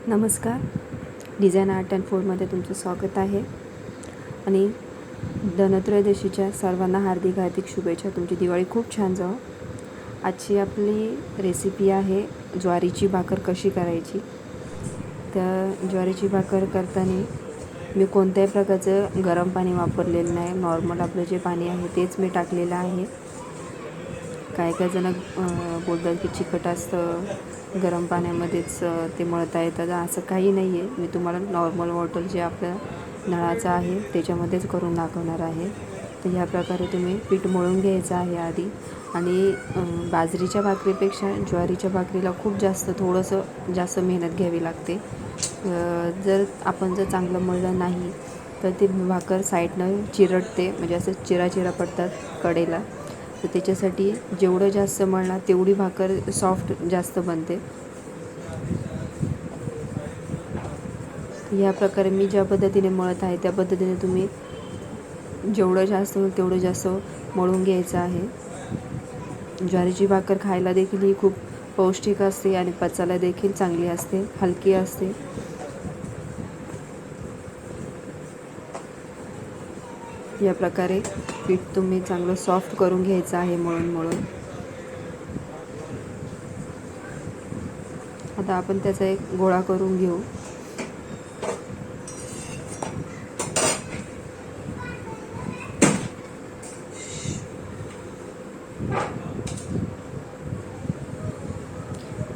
नमस्कार. Design art and फूडमध्ये तुमचं स्वागत आहे. आणि धनत्रयोदशीच्या सर्वांना हार्दिक हार्दिक शुभेच्छा. तुमची दिवाळी खूप छान जाओ. आजची आपली रेसिपी आहे ज्वारीची भाकर कशी करायची. तर ज्वारीची भाकर करताना मी कोणत्याही प्रकारचं गरम पाणी वापरलेलं नाही. नॉर्मल आपलं जे पाणी आहे तेच मी टाकलेलं आहे. काही काही जण बोलतात की चिकट असतं, गरम पाण्यामध्येच ते मळता येतं. असं काही नाही आहे. मी तुम्हाला नॉर्मल वॉटर जे आपलं नळाचं आहे त्याच्यामध्येच करून दाखवणार आहे. तर ह्या प्रकारे तुम्ही पीठ मळून घ्यायचं आहे आधी. आणि बाजरीच्या भाकरीपेक्षा ज्वारीच्या भाकरीला खूप थोडंसं जास्त मेहनत घ्यावी लागते. जर आपण चांगलं मळलं नाही तर ती भाकर साईडनं चिरटते, म्हणजे असं चिरा पडतात कडेला. तर त्याच्यासाठी जेवढं जास्त मळणार तेवढी भाकर सॉफ्ट जास्त बनते. ह्या प्रकारे मी ज्या पद्धतीने मळत आहे त्या पद्धतीने तुम्ही जेवढं जास्त होईल तेवढं जास्त मळून घ्यायचं आहे. ज्वारीची भाकर खायला देखील ही खूप पौष्टिक असते आणि पचायला देखील चांगली असते, हलकी असते. या प्रकारे पीठ तुम्ही चांगलं सॉफ्ट करून घ्यायचं आहे मळून. आता आपण त्याचा एक गोळा करून घेऊ.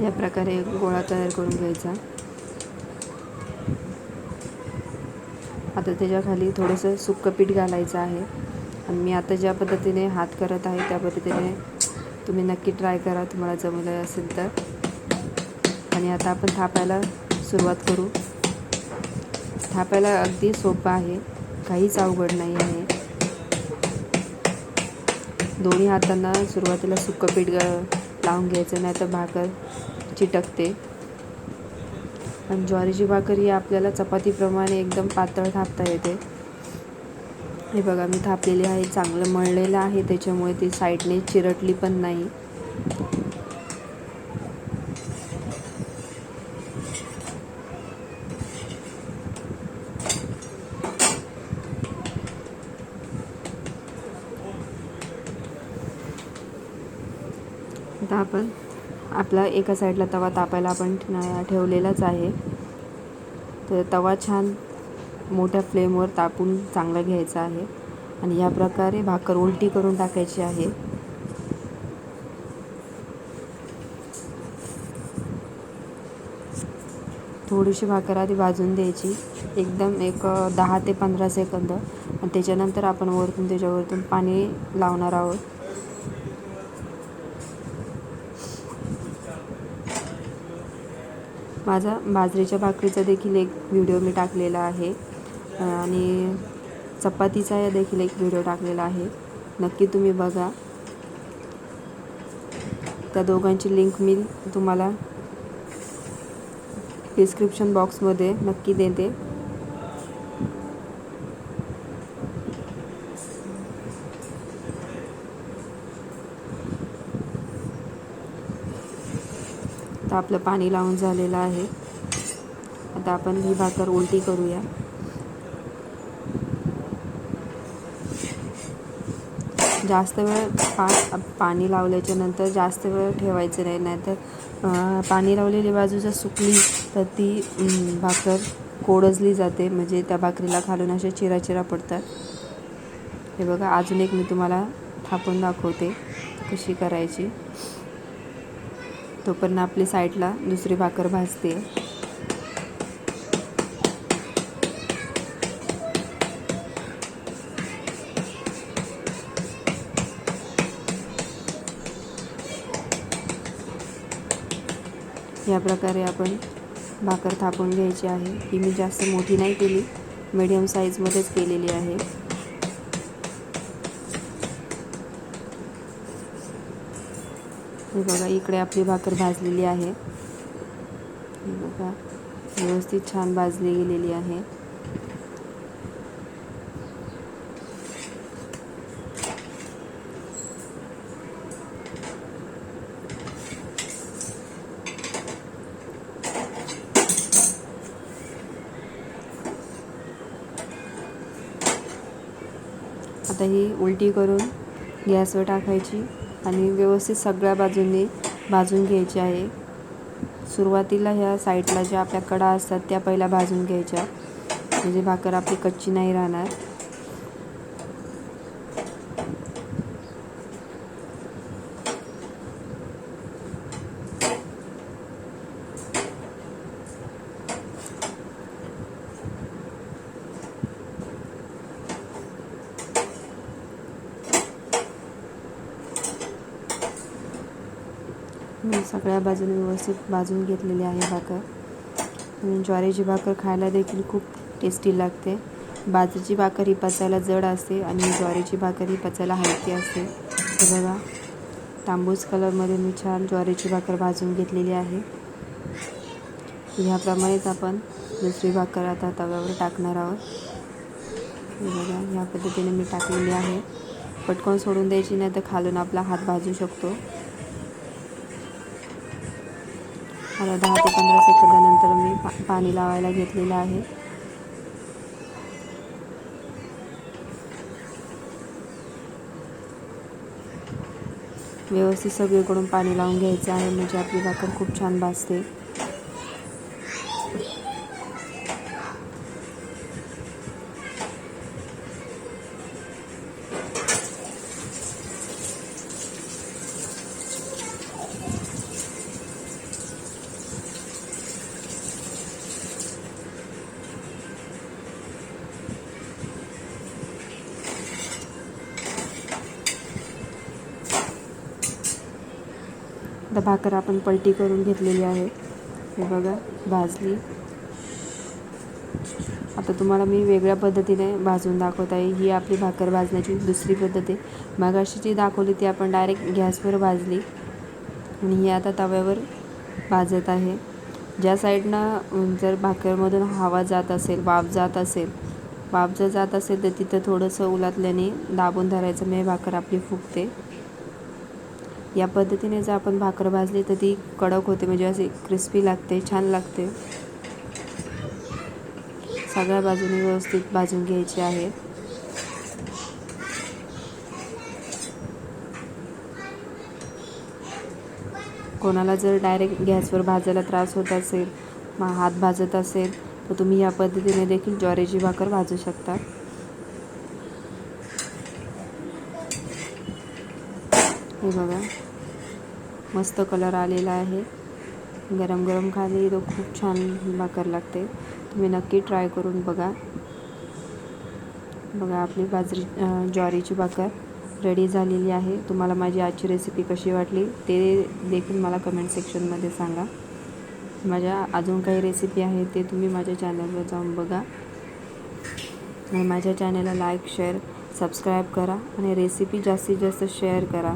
या प्रकारे गोळा तयार करून घ्यायचा. आता त्याच्याखाली थोडंसं सुक्कं पीठ घालायचं आहे. आणि मी आता ज्या पद्धतीने हात करत आहे त्या पद्धतीने तुम्ही नक्की ट्राय करा, तुम्हाला जमलं असेल तर. आणि आता आपण थापायला सुरुवात करू. थापायला अगदी सोपं आहे, काहीच अवघड नाही आहे. दोन्ही हातांना सुरुवातीला सुक्कं पीठ लावून घ्यायचं, नाही तर भाकर चिटकते. आणि ज्वारीची भाकर ही आपल्याला चपातीप्रमाणे एकदम पातळ थापता येते. हे बघा, मी थापलेली आहे, चांगलं मळलेलं आहे, त्याच्यामुळे ती साईडने चिरटली पण नाही. आता आपण आपला एका साईडला तवा तापायला आपण ठेवलेलाच आहे. तर तवा छान मोठ्या फ्लेमवर तापून चांगला घ्यायचा आहे. आणि ह्या प्रकारे भाकर उलटी करून टाकायची आहे. थोडीशी भाकर आधी भाजून द्यायची, एकदम एक 10 ते 15 सेकंद. आणि त्याच्यानंतर आपण त्याच्यावरतून पाणी लावणार आहोत. माझा बाजरीच्या भाकरीचा देखील एक व्हिडिओ मी टाकलेला आहे आणि चपातीचा देखील एक व्हिडिओ टाकलेला आहे, नक्की तुम्ही बघा. त्या दोघांची लिंक मी तुम्हाला डिस्क्रिप्शन बॉक्समध्ये नक्की देते. तर आपलं पाणी लावून झालेलं आहे. आता आपण ही भाकर उलटी करूया. जास्त वेळ पाणी लावल्याच्या नंतर जास्त वेळ ठेवायचं नाही, नाहीतर पाणी लावलेली बाजू जर सुकली तर ती भाकर कोडजली जाते, म्हणजे त्या भाकरीला खालून अशा चिरा पडतात. हे बघा, अजून एक मी तुम्हाला थापून दाखवते कशी करायची. तोपर्यंत आपली साईडला दुसरी भाकर भाजते. या प्रकारे आपण भाकर थापून घ्यायची आहे. ही मी जास्त मोठी नाही केली, मीडियम साईजमध्येच केलेली आहे. हे बघा, इकडे आपली भाकर भाजलेली आहे. हे बघा, व्यवस्थित छान भाजली गेलेली आहे. आता ही उलटी करून गॅसवर टाकायची आणि व्यवस्थित सगळ्या बाजूंनी भाजून घ्यायची आहे. सुरुवातीला ह्या साईडला ज्या आपल्या कडा असतात त्या पहिल्या भाजून घ्यायच्या, म्हणजे भाकर आपली कच्ची नाही राहणार. मी सगळ्या बाजूने व्यवस्थित भाजून घेतलेली आहे भाकर. आणि ज्वारीची भाकर खायला देखील खूप टेस्टी लागते. बाजरीची भाकर ही पचायला जड असते आणि ज्वारीची भाकर ही पचायला हलकी असते. हे बघा, तांबूस कलरमध्ये मी छान ज्वारीची भाकर भाजून घेतलेली आहे. ह्याप्रमाणेच आपण दुसरी भाकर आता तव्यावर टाकणार आहोत. हे बघा, ह्या पद्धतीने मी टाकलेली आहे. पटकन सोडून द्यायची नाही तर खालून आपला हात भाजू शकतो. आता 10 ते 15 सेकंदानंतर मी पाणी लावायला घेतलेलं आहे. व्यवस्थित सगळीकडून पाणी लावून घ्यायचं आहे, म्हणजे आपली भाकर खूप छान भाजते. आता भाकर आपण पलटी करून घेतलेली आहे. हे बघा, भाजली. आता तुम्हाला मी वेगळ्या पद्धतीने भाजून दाखवत आहे. ही आपली भाकर भाजण्याची दुसरी पद्धत आहे. मगाशी जी दाखवली ती आपण डायरेक्ट गॅसवर भाजली आणि ही आता तव्यावर भाजत आहे. ज्या साईडनं जर भाकरमधून हवा जात असेल, वाफ जर जात असेल तर तिथं थोडंसं उलातल्याने दाबून धरायचं, म्हणजे भाकर आपली फुगते. या पद्धतीने जर आपण भाकर भाजली तर ती कडक होते, म्हणजे अशी क्रिस्पी लागते, छान लागते. सगळ्या बाजूने व्यवस्थित भाजून घ्यायची आहे. कोणाला जर डायरेक्ट गॅसवर भाजायला त्रास होत असेल, हात भाजत असेल, तर तुम्ही या पद्धतीने देखील ज्वारीची भाकर भाजू शकता. हे बघा, मस्त कलर आलेला आहे. गरम गरम खाली तो खूप छान भाकर लागते. तुम्ही नक्की ट्राय करून बघा. बघा, आपली ज्वारीची भाकर रेडी झालेली आहे. तुम्हाला माझी आजची रेसिपी कशी वाटली ते देखील मला कमेंट सेक्शनमध्ये सांगा. माझ्या अजून काही रेसिपी आहेत ते तुम्ही माझ्या चॅनलवर जाऊन बघा आणि माझ्या चॅनलला लाईक, शेअर, सबस्क्राईब करा आणि रेसिपी जास्तीत जास्त शेअर करा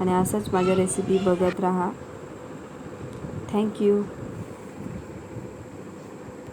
आणि असंच माझ्या रेसिपी बघत राहा. थँक्यू.